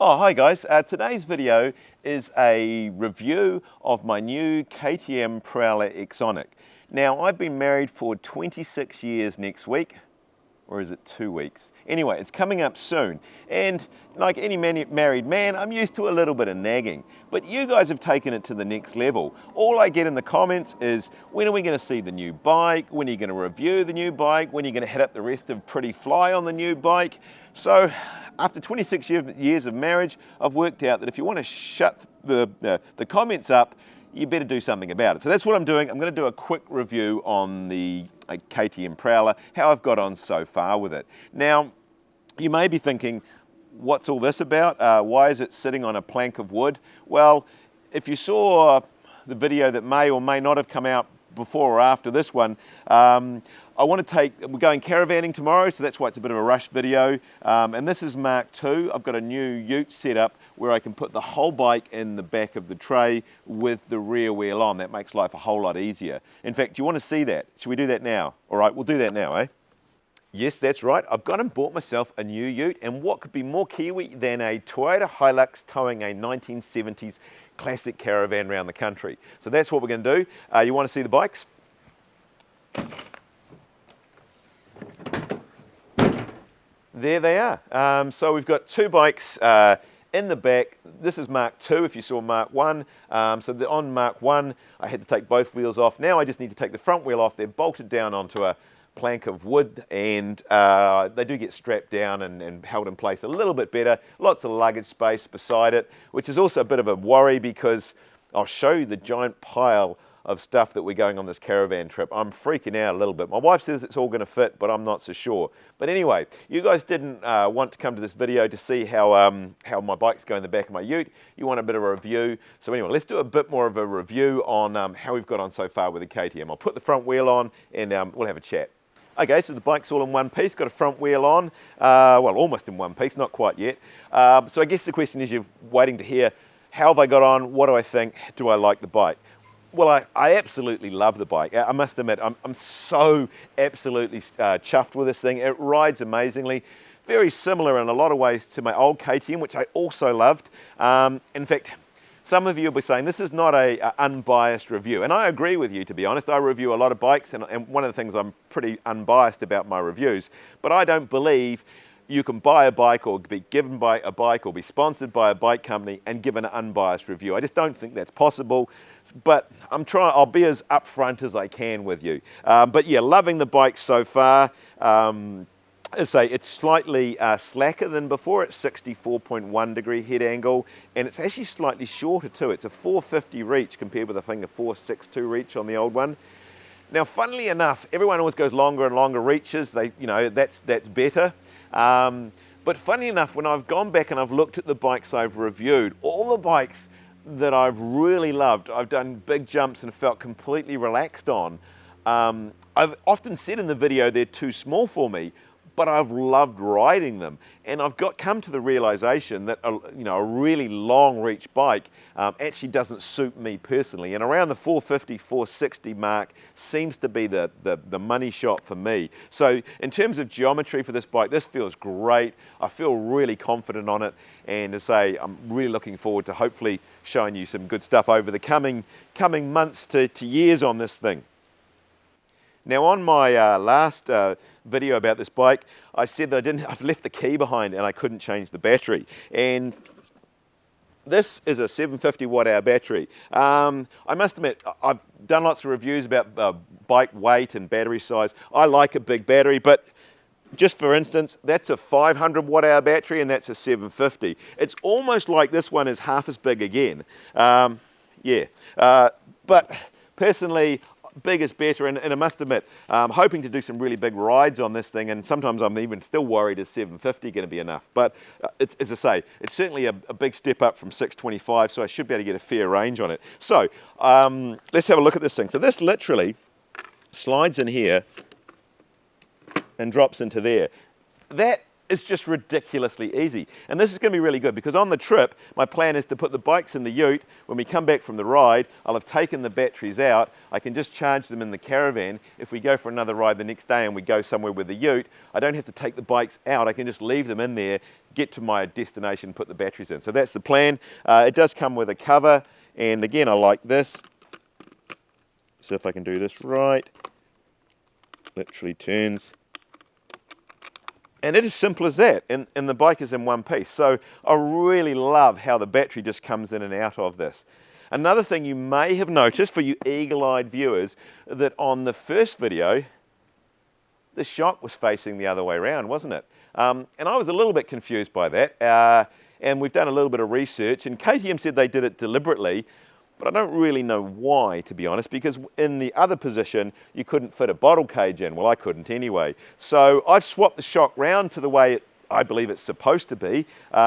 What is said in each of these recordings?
Oh, hi guys. Today's video is a review of my new KTM Prowler Exonic. Now, I've been married for 26 years next week, or is it 2 weeks? Anyway, it's coming up soon. And like any married man, I'm used to a little bit of nagging. But you guys have taken it to the next level. All I get in the comments is, when are we going to see the new bike? When are you going to review the new bike? When are you going to hit up the rest of Pretty Fly on the new bike? So, after 26 years of marriage, I've worked out that if you want to shut the comments up, you better do something about it. So that's what I'm doing. I'm going to do a quick review on the KTM Prowler, how I've got on so far with it. Now, you may be thinking, what's all this about? Why is it sitting on a plank of wood? Well, if you saw the video that may or may not have come out before or after this one, we're going caravanning tomorrow, so that's why it's a bit of a rush video. And this is Mark II. I've got a new ute set up where I can put the whole bike in the back of the tray with the rear wheel on. That makes life a whole lot easier. In fact, do you want to see that? Should we do that now? All right, we'll do that now, eh? Yes, that's right. I've gone and bought myself a new ute, and what could be more Kiwi than a Toyota Hilux towing a 1970s classic caravan around the country. So that's what we're going to do. You want to see the bikes? There they are. So we've got two bikes in the back. This is Mark II if you saw Mark I. So on Mark I, I had to take both wheels off. Now I just need to take the front wheel off. They're bolted down onto a plank of wood, and they do get strapped down and held in place a little bit better. Lots of luggage space beside it, which is also a bit of a worry because I'll show you the giant pile of stuff that we're going on this caravan trip. I'm freaking out a little bit. My wife says it's all going to fit, but I'm not so sure. But anyway, you guys didn't want to come to this video to see how my bikes go in the back of my ute. You want a bit of a review. So anyway, let's do a bit more of a review on how we've got on so far with the KTM. I'll put the front wheel on and we'll have a chat. Okay, so the bike's all in one piece, got a front wheel on, well, almost in one piece, not quite yet. So I guess the question is, you're waiting to hear, how have I got on, what do I think, do I like the bike? Well, I absolutely love the bike. I must admit, I'm so absolutely chuffed with this thing. It rides amazingly. Very similar in a lot of ways to my old KTM, which I also loved. In fact, some of you will be saying this is not an unbiased review, and I agree with you, to be honest. I review a lot of bikes, and one of the things I'm pretty unbiased about my reviews, but I don't believe you can buy a bike or be given by a bike or be sponsored by a bike company and give an unbiased review. I just don't think that's possible, but I'll be as upfront as I can with you. But yeah, loving the bike so far. As I say, it's slightly slacker than before. It's 64.1 degree head angle, and it's actually slightly shorter too. It's a 450 reach compared with, I think, a 462 reach on the old one. Now, funnily enough, everyone always goes longer and longer reaches. That's better. But funny enough, when I've gone back and I've looked at the bikes I've reviewed, all the bikes that I've really loved, I've done big jumps and felt completely relaxed on. I've often said in the video they're too small for me, but I've loved riding them. And I've come to the realization that a really long reach bike actually doesn't suit me personally. And around the 450, 460 mark seems to be the money shot for me. So in terms of geometry for this bike, this feels great. I feel really confident on it. And to say, I'm really looking forward to hopefully showing you some good stuff over the coming months to years on this thing. Now, on my last video about this bike, I said that I've left the key behind and I couldn't change the battery. And this is a 750 watt hour battery. I must admit, I've done lots of reviews about bike weight and battery size. I like a big battery, but just for instance, that's a 500 watt hour battery and that's a 750. It's almost like this one is half as big again. But personally, big is better, and I must admit, I'm hoping to do some really big rides on this thing, and sometimes I'm even still worried, is 750 going to be enough? But as I say, it's certainly a big step up from 625, so I should be able to get a fair range on it. So let's have a look at this thing. So this literally slides in here and drops into there. That It's just ridiculously easy. And this is going to be really good because on the trip, my plan is to put the bikes in the ute. When we come back from the ride, I'll have taken the batteries out. I can just charge them in the caravan. If we go for another ride the next day and we go somewhere with the ute, I don't have to take the bikes out. I can just leave them in there, get to my destination, put the batteries in. So that's the plan. It does come with a cover. And again, I like this. So if I can do this right, literally turns. And it is simple as that, and the bike is in one piece. So I really love how the battery just comes in and out of this. Another thing you may have noticed for you eagle-eyed viewers, that on the first video, the shock was facing the other way around, wasn't it? And I was a little bit confused by that, and we've done a little bit of research, and KTM said they did it deliberately, but I don't really know why, to be honest, because in the other position, you couldn't fit a bottle cage in. Well, I couldn't anyway. So I've swapped the shock round to the way I believe it's supposed to be.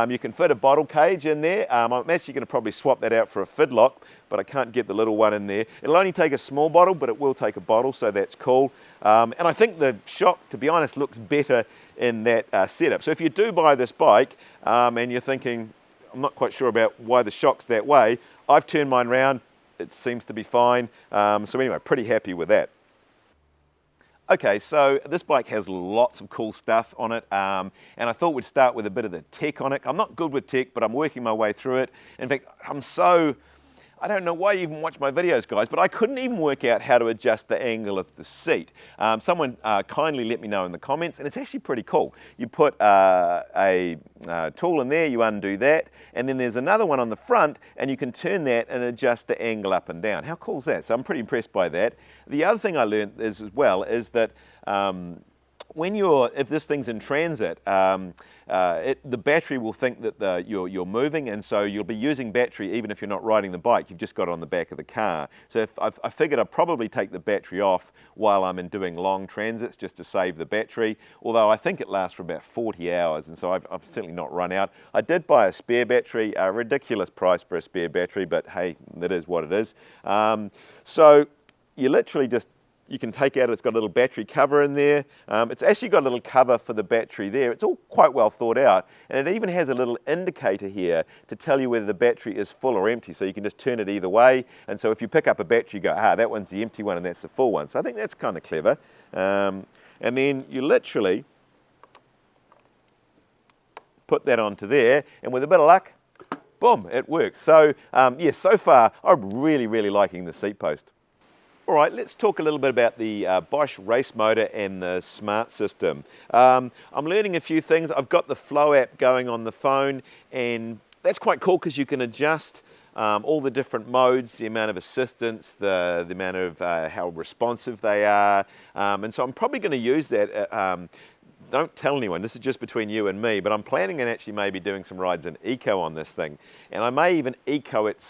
You can fit a bottle cage in there. I'm actually going to probably swap that out for a fidlock, but I can't get the little one in there. It'll only take a small bottle, but it will take a bottle, so that's cool. And I think the shock, to be honest, looks better in that setup. So if you do buy this bike and you're thinking, I'm not quite sure about why the shock's that way, I've turned mine round, it seems to be fine. So anyway, pretty happy with that. Okay, so this bike has lots of cool stuff on it, and I thought we'd start with a bit of the tech on it. I'm not good with tech, but I'm working my way through it. In fact, I don't know why you even watch my videos, guys, but I couldn't even work out how to adjust the angle of the seat. Someone kindly let me know in the comments, and it's actually pretty cool. You put a tool in there, you undo that, and then there's another one on the front, and you can turn that and adjust the angle up and down. How cool is that? So I'm pretty impressed by that. The other thing I learned as well is that if this thing's in transit, the battery will think that you're moving, and so you'll be using battery even if you're not riding the bike. You've just got it on the back of the car. So I figured I'd probably take the battery off while I'm doing long transits just to save the battery, although I think it lasts for about 40 hours, and so I've certainly not run out. I did buy a spare battery, a ridiculous price for a spare battery, but hey, that is what it is. So you literally you can take out, it's got a little battery cover in there. It's actually got a little cover for the battery there. It's all quite well thought out. And it even has a little indicator here to tell you whether the battery is full or empty. So you can just turn it either way. And so if you pick up a battery, you go, that one's the empty one and that's the full one. So I think that's kind of clever. And then you literally put that onto there. And with a bit of luck, boom, it works. So yeah, so far, I'm really, really liking the seat post. All right, let's talk a little bit about the Bosch race motor and the smart system. I'm learning a few things. I've got the Flow app going on the phone, and that's quite cool because you can adjust all the different modes, the amount of assistance, the amount of how responsive they are. And so I'm probably going to use that. Don't tell anyone, this is just between you and me, but I'm planning on actually maybe doing some rides in eco on this thing. And I may even eco it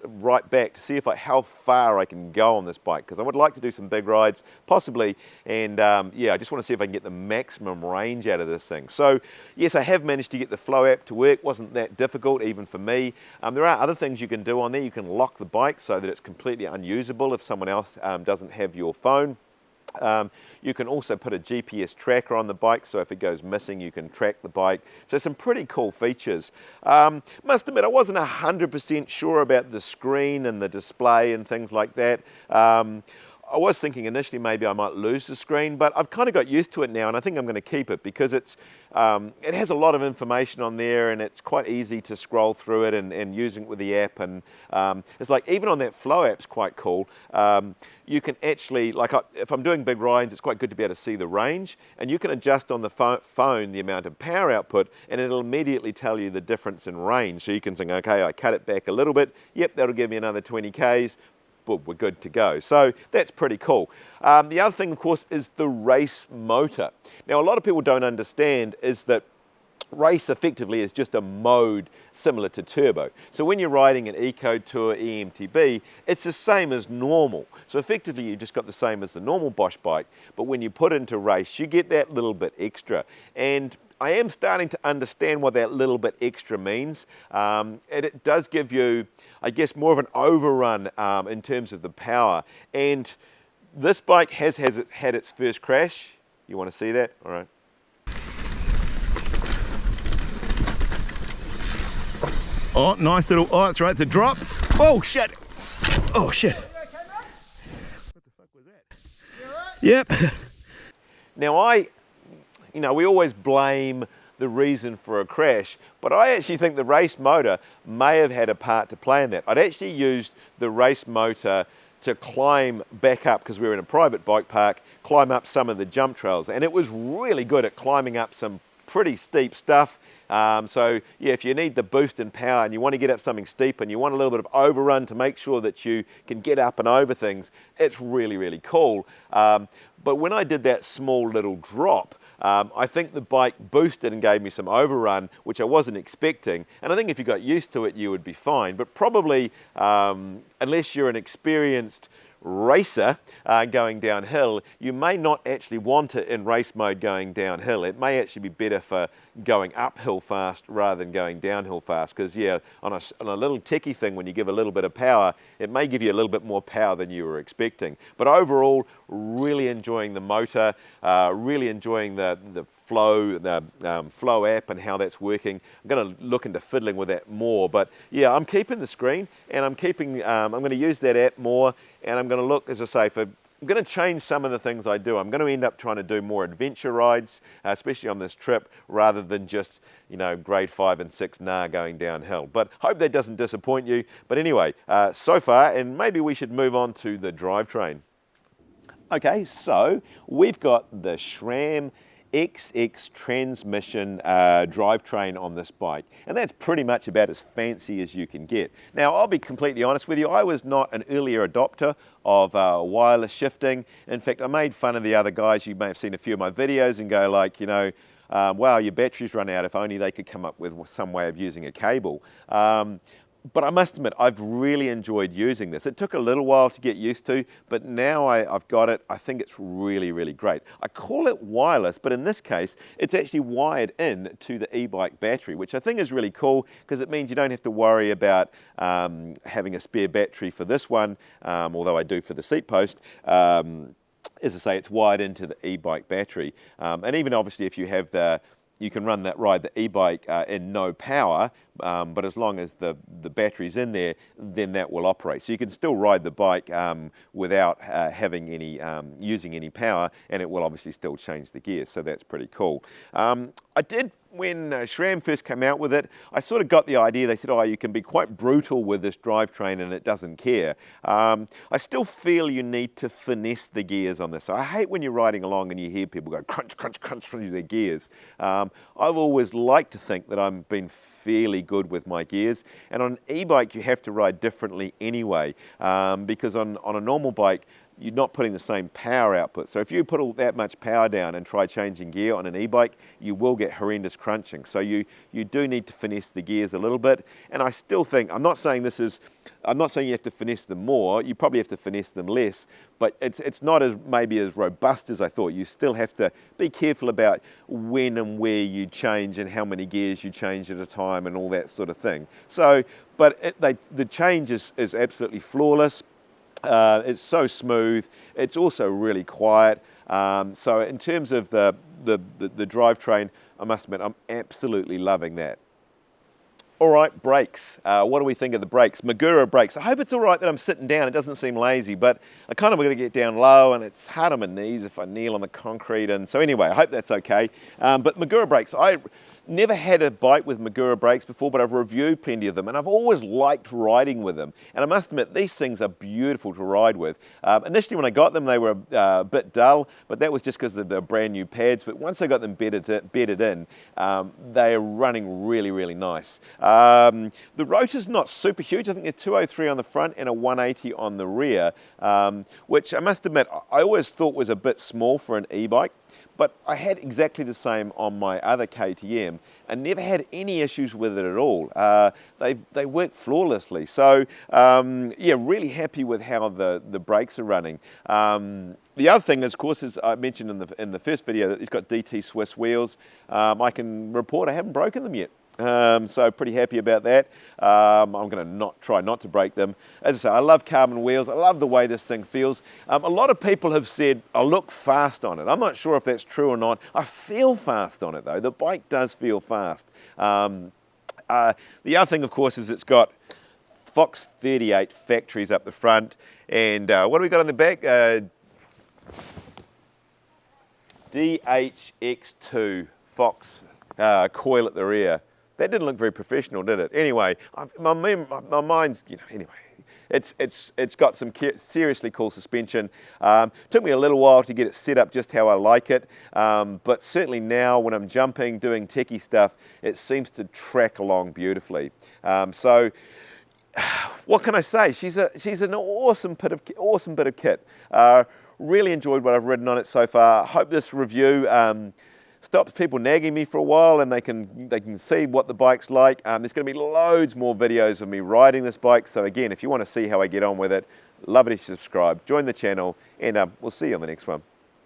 right back to see how far I can go on this bike, because I would like to do some big rides, possibly, and yeah, I just want to see if I can get the maximum range out of this thing. So yes, I have managed to get the Flow app to work. Wasn't that difficult even for me. There are other things you can do on there. You can lock the bike so that it's completely unusable if someone else doesn't have your phone. You can also put a GPS tracker on the bike, so if it goes missing, you can track the bike. So some pretty cool features. Must admit, I wasn't 100% sure about the screen and the display and things like that. I was thinking initially maybe I might lose the screen, but I've kind of got used to it now, and I think I'm going to keep it because it has a lot of information on there, and it's quite easy to scroll through it and using it with the app. And it's like, even on that Flow app's quite cool. You can actually, if I'm doing big rides, it's quite good to be able to see the range, and you can adjust on the phone the amount of power output, and it'll immediately tell you the difference in range. So you can think, okay, I cut it back a little bit. Yep, that'll give me another 20 Ks. Boom, we're good to go. So that's pretty cool. The other thing, of course, is the race motor. Now, a lot of people don't understand is that race effectively is just a mode similar to turbo. So when you're riding an Eco Tour EMTB, it's the same as normal. So effectively you just got the same as the normal Bosch bike, but when you put into race, you get that little bit extra. And I am starting to understand what that little bit extra means. And it does give you, I guess, more of an overrun in terms of the power. And this bike has had its first crash. You want to see that? All right. Oh, nice little, oh, that's right, it's a drop. Oh, shit. Oh, shit. What the fuck was that? Yep. Now we always blame the reason for a crash, but I actually think the race motor may have had a part to play in that. I'd actually used the race motor to climb back up, because we were in a private bike park, climb up some of the jump trails, and it was really good at climbing up some pretty steep stuff. So yeah, if you need the boost in power and you want to get up something steep and you want a little bit of overrun to make sure that you can get up and over things, it's really, really cool. But when I did that small little drop, I think the bike boosted and gave me some overrun, which I wasn't expecting. And I think if you got used to it, you would be fine. But probably, unless you're an experienced racer going downhill, you may not actually want it in race mode going downhill. It may actually be better for going uphill fast rather than going downhill fast, because yeah, on a little techie thing, when you give a little bit of power, it may give you a little bit more power than you were expecting. But overall, really enjoying the motor, really enjoying the Flow app and how that's working. I'm going to look into fiddling with that more, but yeah, I'm keeping the screen, and I'm going to use that app more, and I'm going to look, as I say, I'm going to change some of the things I do. I'm going to end up trying to do more adventure rides, especially on this trip, rather than just, grade 5 and 6 going downhill. But hope that doesn't disappoint you. But anyway, so far, and maybe we should move on to the drivetrain. Okay, so we've got the SRAM XX transmission drivetrain on this bike, and that's pretty much about as fancy as you can get. Now, I'll be completely honest with you, I was not an earlier adopter of wireless shifting. In fact, I made fun of the other guys. You may have seen a few of my videos and go like, wow, your batteries run out, if only they could come up with some way of using a cable. But I must admit, I've really enjoyed using this. It took a little while to get used to, but now I've got it. I think it's really, really great. I call it wireless, but in this case, it's actually wired in to the e-bike battery, which I think is really cool, because it means you don't have to worry about having a spare battery for this one, although I do for the seat post. As I say, it's wired into the e-bike battery. And even obviously if you have you can run the e-bike in no power, but as long as the battery's in there, then that will operate. So you can still ride the bike without having using any power, and it will obviously still change the gears, so that's pretty cool. I did, when SRAM first came out with it, I sort of got the idea. They said, oh, you can be quite brutal with this drivetrain and it doesn't care. I still feel you need to finesse the gears on this. I hate when you're riding along and you hear people go crunch, crunch, crunch through their gears. I've always liked to think that I've been fairly good with my gears, and on an e-bike you have to ride differently anyway, because on a normal bike you're not putting the same power output. So if you put all that much power down and try changing gear on an e-bike, you will get horrendous crunching. So you do need to finesse the gears a little bit. And I still think, I'm not saying you have to finesse them more, you probably have to finesse them less, but it's not maybe as robust as I thought. You still have to be careful about when and where you change and how many gears you change at a time and all that sort of thing. So, but the change is absolutely flawless. It's so smooth. It's also really quiet. So in terms of the drivetrain, I must admit, I'm absolutely loving that. All right, brakes. What do we think of the brakes? Magura brakes. I hope it's all right that I'm sitting down. It doesn't seem lazy, but I kind of got to get down low, and it's hard on my knees if I kneel on the concrete. And so anyway, I hope that's okay. But Magura brakes, I never had a bike with Magura brakes before, but I've reviewed plenty of them, and I've always liked riding with them. And I must admit, these things are beautiful to ride with. Initially, when I got them, they were a bit dull, but that was just because they're brand new pads. But once I got them bedded in, they are running really, really nice. The rotor's not super huge. I think they're 203 on the front and a 180 on the rear, which I must admit, I always thought was a bit small for an e-bike. But I had exactly the same on my other KTM and never had any issues with it at all. They work flawlessly. So yeah, really happy with how the brakes are running. The other thing, of course, as I mentioned in the first video, that it's got DT Swiss wheels. I can report I haven't broken them yet. So pretty happy about that. I'm going to try not to break them. As I say, I love carbon wheels. I love the way this thing feels. A lot of people have said I look fast on it. I'm not sure if that's true or not. I feel fast on it though. The bike does feel fast. The other thing, of course, is it's got Fox 38 factories up the front, and what do we got on the back? DHX2 Fox coil at the rear. That didn't look very professional, did it? Anyway, my mind's, anyway. It's got some seriously cool suspension. Took me a little while to get it set up just how I like it, but certainly now when I'm jumping, doing techie stuff, it seems to track along beautifully. So what can I say? She's an awesome bit of kit. Really enjoyed what I've ridden on it so far. Hope this review stops people nagging me for a while and they can see what the bike's like. There's going to be loads more videos of me riding this bike. So again, if you want to see how I get on with it, love it if you subscribe, join the channel, and we'll see you on the next one.